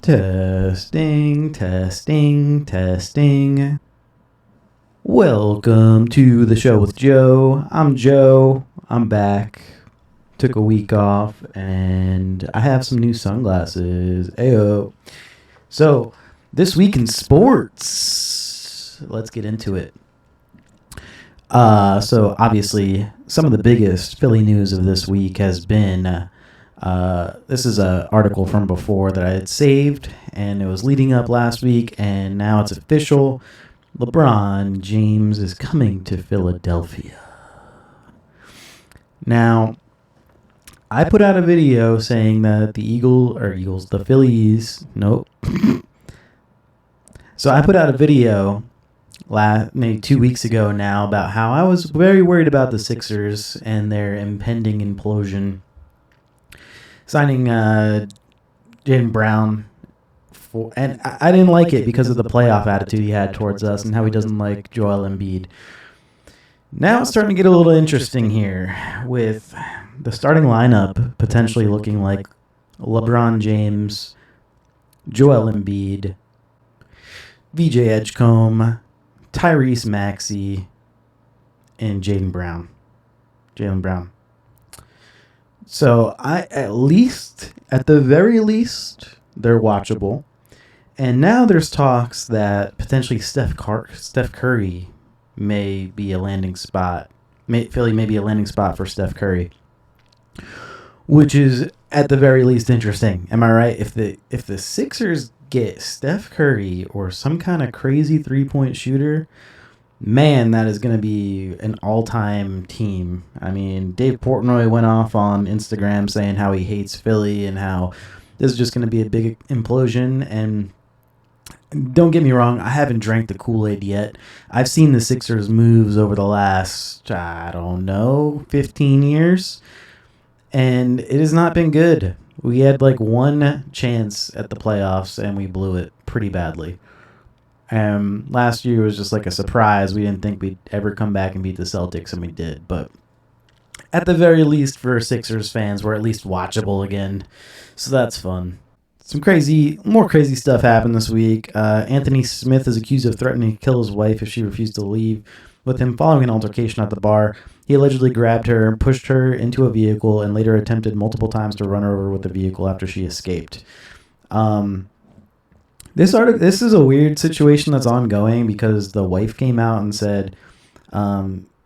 Testing, testing, testing. Welcome to the show with Joe. I'm Joe. I'm back. Took a week off and I have some new sunglasses. Ayo. So, this week in sports, let's get into it. So obviously, some of the biggest Philly news of this week has been this is an article from before that I had saved, and it was leading up last week, and now it's official. LeBron James is coming to Philadelphia. Now, I put out a video saying that the Phillies, nope. So I put out a video maybe 2 weeks ago now about how I was very worried about the Sixers and their impending implosion. Signing Jaylen Brown, and I didn't like it because of the playoff attitude he had towards us and how he doesn't like Joel Embiid. Now it's starting to get a little interesting here with the starting lineup potentially looking like LeBron James, Joel Embiid, VJ Edgecombe, Tyrese Maxey, and Jaylen Brown. So at the very least, they're watchable. And now there's talks that potentially Steph Curry may be a landing spot. Philly may be a landing spot for Steph Curry, which is at the very least interesting. Am I right? If the Sixers get Steph Curry or some kind of crazy 3-point shooter, man, that is going to be an all-time team. I mean, Dave Portnoy went off on Instagram saying how he hates Philly and how this is just going to be a big implosion. And don't get me wrong, I haven't drank the Kool-Aid yet. I've seen the Sixers' moves over the last, 15 years, and it has not been good. We had one chance at the playoffs, and we blew it pretty badly. Last year was just like a surprise. We didn't think we'd ever come back and beat the Celtics, and we did. But at the very least, for Sixers fans, we're at least watchable again. So that's fun. More crazy stuff happened this week. Anthony Smith is accused of threatening to kill his wife if she refused to leave with him following an altercation at the bar. He allegedly grabbed her, pushed her into a vehicle, and later attempted multiple times to run her over with the vehicle after she escaped. This is a weird situation that's ongoing because the wife came out and said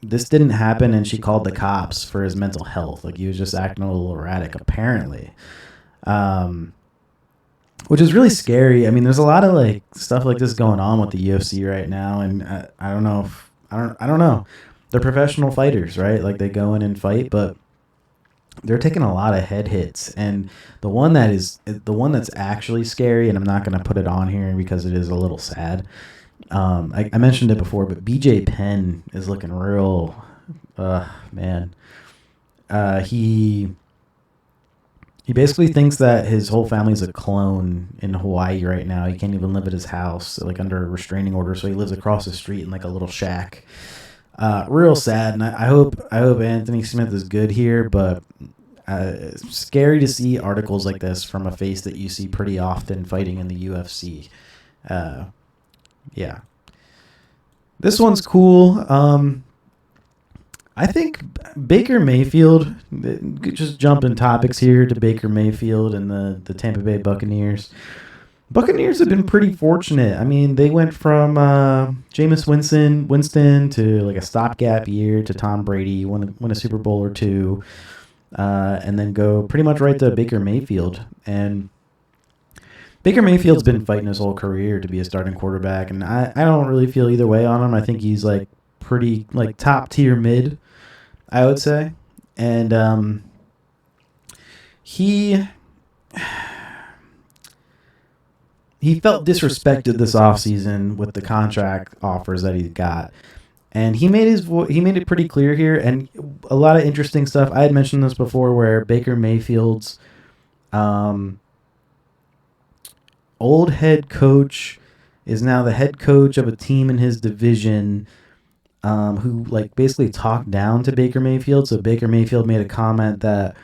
this didn't happen, and she called the cops for his mental health. He was just acting a little erratic, apparently, which is really scary. I mean, there's a lot of stuff like this going on with the UFC right now, and I don't know. I don't know. They're professional fighters, right? They go in and fight, but they're taking a lot of head hits, and the one that's actually scary, and I'm not going to put it on here because it is a little sad. I mentioned it before, but BJ Penn is looking real, man. He basically thinks that his whole family's a clone in Hawaii right now. He can't even live at his house, under a restraining order, so he lives across the street in a little shack. Real sad, and I hope Anthony Smith is good here, but it's scary to see articles like this from a face that you see pretty often fighting in the UFC. Yeah. This one's cool. I think Baker Mayfield, just jumping topics here to Baker Mayfield and the Tampa Bay Buccaneers. Buccaneers have been pretty fortunate. I mean, they went from Jameis Winston to a stopgap year to Tom Brady, win a Super Bowl or two, and then go pretty much right to Baker Mayfield. And Baker Mayfield's been fighting his whole career to be a starting quarterback, and I don't really feel either way on him. I think he's pretty top tier mid, I would say, and He felt disrespected this offseason with the contract offers that he got. And he made it pretty clear here, and a lot of interesting stuff. I had mentioned this before where Baker Mayfield's old head coach is now the head coach of a team in his division who basically talked down to Baker Mayfield. So Baker Mayfield made a comment that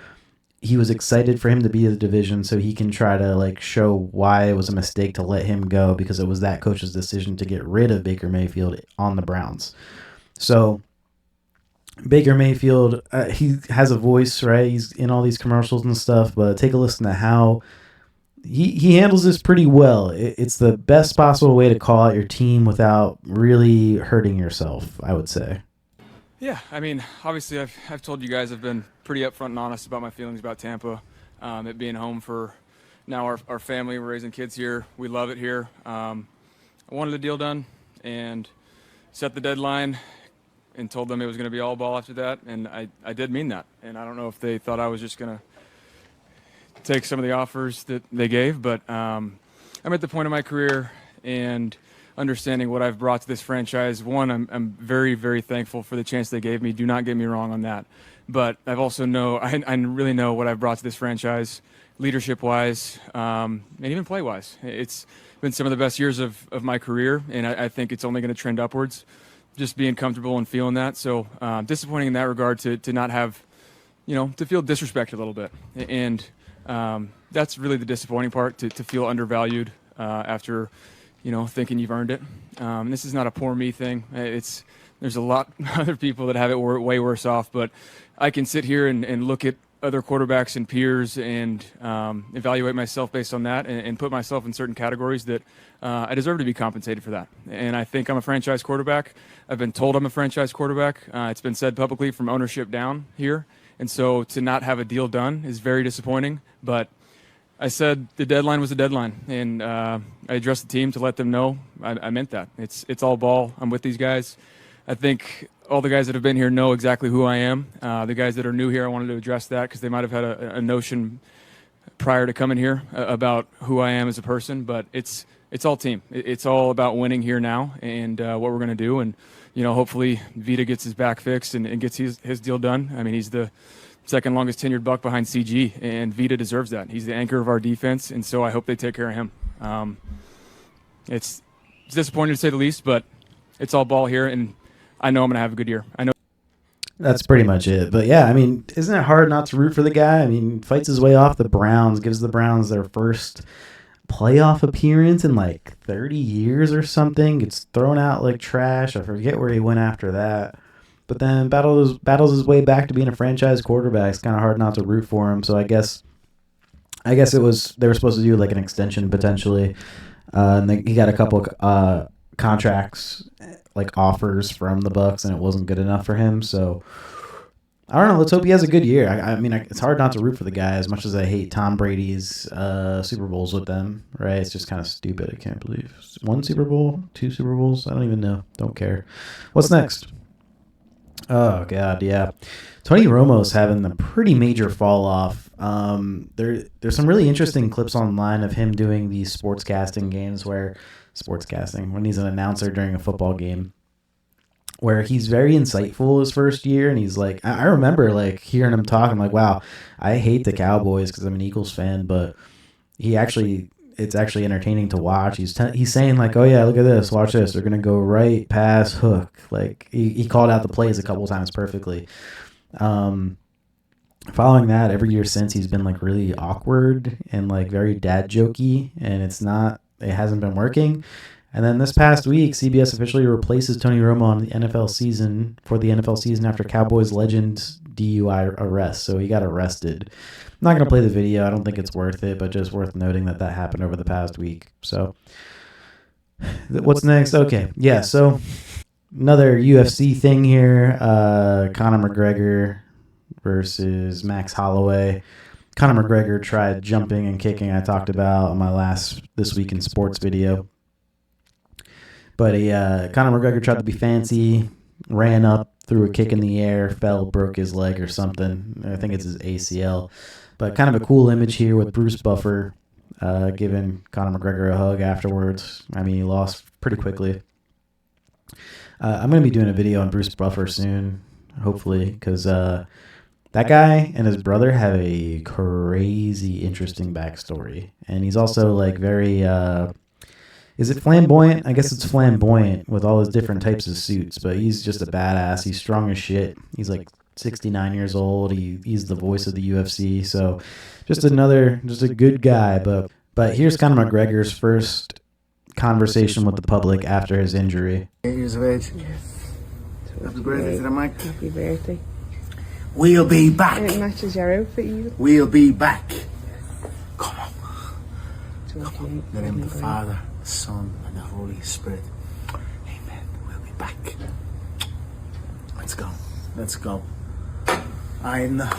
he was excited for him to be in the division so he can try to like show why it was a mistake to let him go, because it was that coach's decision to get rid of Baker Mayfield on the Browns. So Baker Mayfield, he has a voice, right? He's in all these commercials and stuff, but take a listen to how he handles this pretty well. It's the best possible way to call out your team without really hurting yourself, I would say. Yeah, I mean, obviously I've told you guys I've been pretty upfront and honest about my feelings about Tampa. It being home for now our family. We're raising kids here. We love it here. I wanted the deal done and set the deadline and told them it was going to be all ball after that, and I did mean that. And I don't know if they thought I was just going to take some of the offers that they gave, but I'm at the point of my career and understanding what I've brought to this franchise. One, I'm very, very thankful for the chance they gave me. Do not get me wrong on that. But I've also I really know what I've brought to this franchise, leadership-wise, and even play-wise. It's been some of the best years of my career, and I think it's only going to trend upwards, just being comfortable and feeling that. So disappointing in that regard to not have, to feel disrespected a little bit. And that's really the disappointing part, to feel undervalued after thinking you've earned it. This is not a poor me thing. There's a lot of other people that have it way worse off, but I can sit here and look at other quarterbacks and peers and evaluate myself based on that and put myself in certain categories that I deserve to be compensated for that. And I think I'm a franchise quarterback. I've been told I'm a franchise quarterback. It's been said publicly from ownership down here. And so to not have a deal done is very disappointing, but I said the deadline was the deadline, and I addressed the team to let them know I meant that. It's all ball. I'm with these guys. I think all the guys that have been here know exactly who I am. The guys that are new here, I wanted to address that because they might have had a notion prior to coming here about who I am as a person, but it's all team. It's all about winning here now and what we're going to do. And, hopefully Vita gets his back fixed and gets his deal done. I mean, he's the second longest tenured Buck behind CG, and Vita deserves that. He's the anchor of our defense, and so I hope they take care of him. It's disappointing to say the least, but it's all ball here, and I know I'm going to have a good year. I know. That's pretty much it. But yeah, I mean, isn't it hard not to root for the guy? I mean, fights his way off the Browns, gives the Browns their first playoff appearance in like 30 years or something. Gets thrown out like trash. I forget where he went after that. But then battles his way back to being a franchise quarterback. It's kind of hard not to root for him. So I guess it was, they were supposed to do like an extension potentially, and he got a couple contracts, like offers from the Bucks, and it wasn't good enough for him. So I don't know. Let's hope he has a good year. I mean, it's hard not to root for the guy as much as I hate Tom Brady's Super Bowls with them. Right? It's just kind of stupid. I can't believe 1 Super Bowl, 2 Super Bowls. I don't even know. Don't care. What's next? Oh, God, yeah. Tony Romo's having a pretty major fall off. There's some really interesting clips online of him doing these sportscasting games when he's an announcer during a football game, where he's very insightful his first year. And he's like, I remember like hearing him talk. I'm like, wow, I hate the Cowboys because I'm an Eagles fan, but it's actually entertaining to watch. He's saying like, oh yeah, look at this, watch this. They're gonna go right, pass, hook. Like he called out the plays a couple times perfectly. Following that, every year since, he's been like really awkward and like very dad jokey, and it hasn't been working. And then this past week, CBS officially replaces Tony Romo on the NFL season after Cowboys legend DUI arrest. So he got arrested. I'm not going to play the video. I don't think it's worth it, but just worth noting that happened over the past week. So what's next? Okay. Yeah. So another UFC thing here. Conor McGregor versus Max Holloway. Conor McGregor tried jumping and kicking, I talked about on my last This Week in Sports video. But Conor McGregor tried to be fancy, ran up, threw a kick in the air, fell, broke his leg or something. I think it's his ACL. But kind of a cool image here with Bruce Buffer giving Conor McGregor a hug afterwards. I mean, he lost pretty quickly. I'm going to be doing a video on Bruce Buffer soon, hopefully, because that guy and his brother have a crazy, interesting backstory. And he's also like very... is it flamboyant? I guess it's flamboyant with all his different types of suits, but he's just a badass. He's strong as shit. He's like 69 years old. He's the voice of the UFC. So just a good guy. But here's Conor McGregor's first conversation with the public after his injury. 8 years of age. Yes. Happy birthday to the mic. Happy birthday. We'll be back. And it matches your outfit, you. We'll be back. Come on. In the name of the Father, the Son, and the Holy Spirit. Amen. We'll be back. Let's go. Let's go. I know.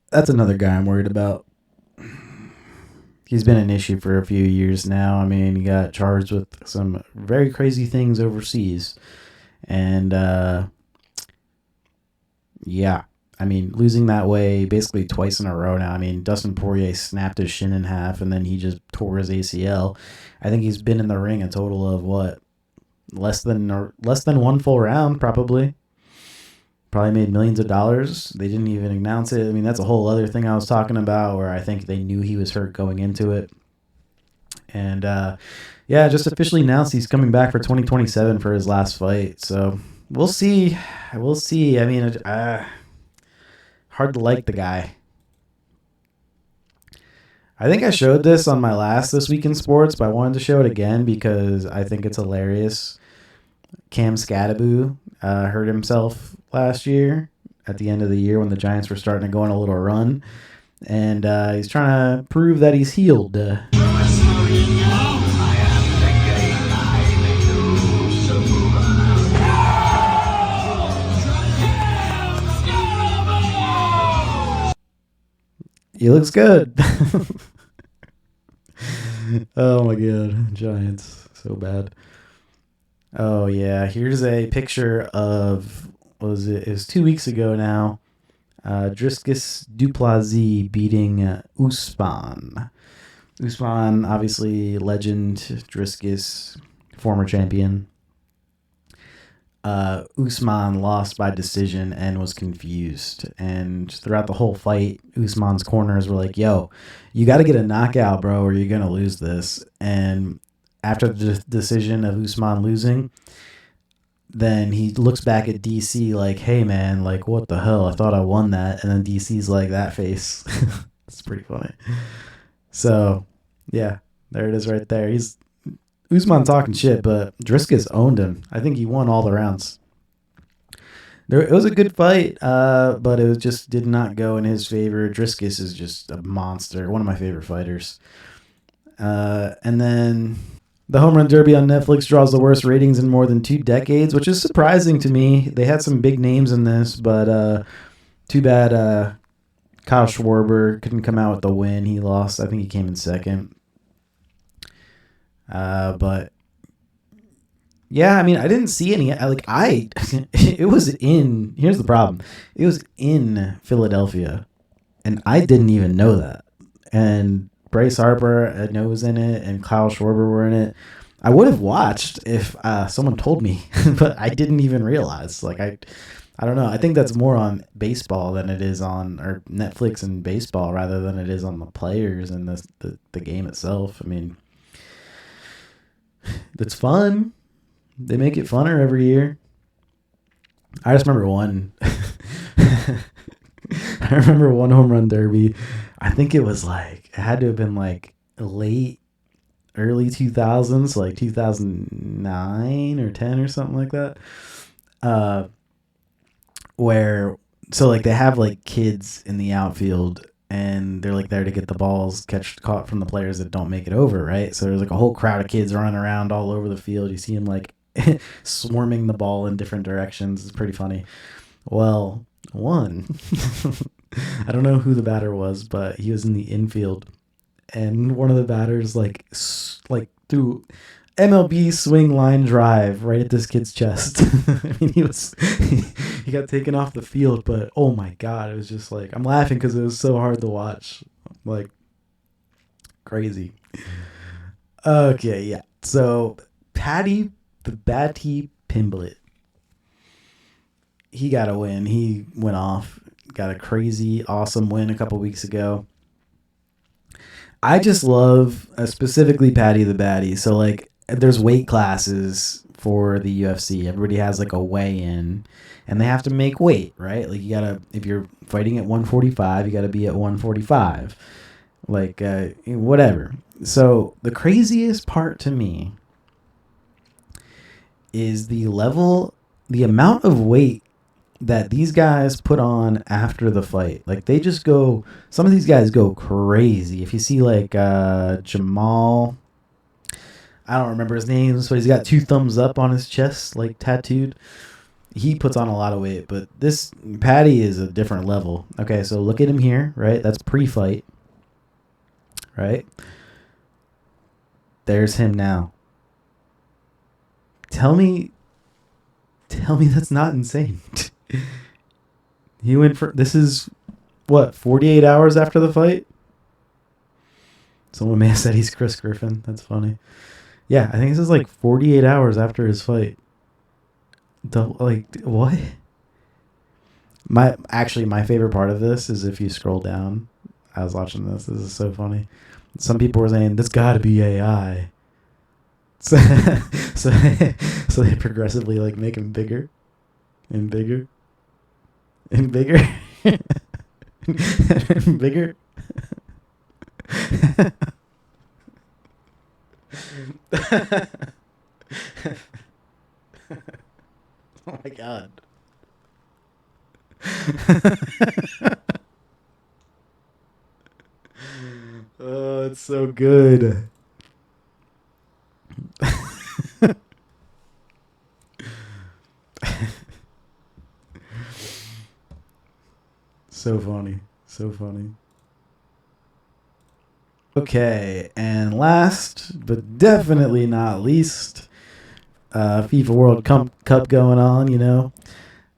That's another guy I'm worried about. He's been an issue for a few years now. I mean, he got charged with some very crazy things overseas. And, yeah. I mean, losing that way basically twice in a row now. I mean, Dustin Poirier snapped his shin in half, and then he just tore his ACL. I think he's been in the ring a total of, what, less than one full round, probably. Probably made millions of dollars. They didn't even announce it. I mean, that's a whole other thing I was talking about where I think they knew he was hurt going into it. And, yeah, just officially announced he's coming back for 2027 for his last fight. So we'll see. We'll see. I mean, hard to like the guy. I think I showed this on my last This Week in Sports, but I wanted to show it again because I think it's hilarious. Cam Scadaboo hurt himself last year at the end of the year when the Giants were starting to go on a little run. And he's trying to prove that he's healed. He looks good. Oh my God, Giants, so bad. Oh yeah, here's a picture of, what was it? It was 2 weeks ago now. Dricus du Plessis beating Usman. Usman, obviously legend. Dricus, former champion. Usman lost by decision and was confused. And throughout the whole fight, Usman's corners were like, yo, you got to get a knockout, bro, or you're going to lose this. And after the decision of Usman losing, then he looks back at DC like, hey, man, like, what the hell? I thought I won that. And then DC's like, that face. It's pretty funny. So, yeah, there it is right there. Usman talking shit, but Dricus owned him. I think he won all the rounds. It was a good fight, but it just did not go in his favor. Dricus is just a monster, one of my favorite fighters. And then the Home Run Derby on Netflix draws the worst ratings in more than 2 decades, which is surprising to me. They had some big names in this, but too bad Kyle Schwarber couldn't come out with the win. He lost. I think he came in second. But yeah, I mean, I didn't see any, it was here's the problem. It was in Philadelphia and I didn't even know that. And Bryce Harper, I know, was in it, and Kyle Schwarber were in it. I would have watched if someone told me, but I didn't even realize. Like, I don't know. I think that's more on baseball than it is on, or Netflix and baseball rather than it is on the players and the game itself. I mean, it's fun. They make it funner every year. I just remember one. I remember one home run derby. I think it had to have been like early 2000s, like 2009 or 10 or something like that. They have like kids in the outfield and they're like there to get the balls caught from the players that don't make it over, right? So there's like a whole crowd of kids running around all over the field. You see them like swarming the ball in different directions. It's pretty funny. Well, one, I don't know who the batter was, but he was in the infield, and one of the batters like threw MLB swing line drive right at this kid's chest. I mean, he got taken off the field, but oh my God, it was just like, I'm laughing because it was so hard to watch, like crazy. Okay, yeah. So Patty the Batty Pimblett, he got a win. He went off, got a crazy awesome win a couple weeks ago. I just love specifically Patty the Batty. So like, there's weight classes for the UFC. Everybody has like a weigh-in, and they have to make weight, right? Like you gotta, if you're fighting at 145, you gotta be at 145, like whatever. So the craziest part to me is the amount of weight that these guys put on after the fight. Like they just go, some of these guys go crazy. If you see like Jamal, I don't remember his name, but he's got 2 thumbs up on his chest, like tattooed. He puts on a lot of weight, but this Patty is a different level. Okay, so look at him here, right? That's pre-fight, right? There's him now. Tell me that's not insane. He went for, this is what, 48 hours after the fight? Someone may have said he's Chris Griffin. That's funny. Yeah, I think this is like 48 hours after his fight. Like, what? My favorite part of this is if you scroll down. I was watching this. This is so funny. Some people were saying, this gotta be AI. So they progressively like make him bigger and bigger and bigger and bigger. Oh my god. Oh, it's so good. So funny. So funny. Okay, and last but definitely not least, FIFA World Cup going on, you know.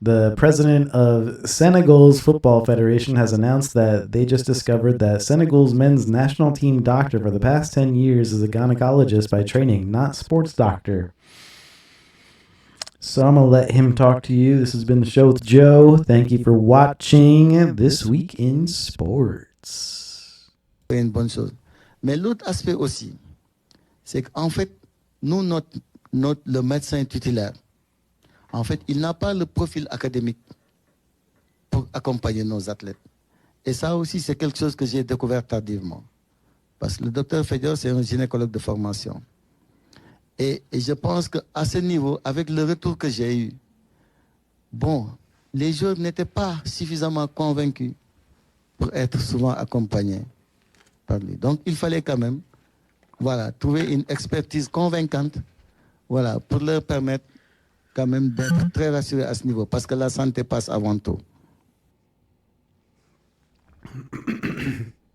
The president of Senegal's Football Federation has announced that they just discovered that Senegal's men's national team doctor for the past 10 years is a gynecologist by training, not sports doctor. So I'm going to let him talk to you. This has been the show with Joe. Thank you for watching This Week in Sports. Une bonne chose. Mais l'autre aspect aussi, c'est qu'en fait, nous, le médecin titulaire, en fait, il n'a pas le profil académique pour accompagner nos athlètes. Et ça aussi, c'est quelque chose que j'ai découvert tardivement. Parce que le docteur Fedior, c'est un gynécologue de formation. Et je pense qu'à ce niveau, avec le retour que j'ai eu, bon, les joueurs n'étaient pas suffisamment convaincus pour être souvent accompagnés par lui. Donc, il fallait quand même, voilà, trouver une expertise convaincante, voilà, pour leur permettre quand même d'être très rassurés à ce niveau, parce que la santé passe avant tout.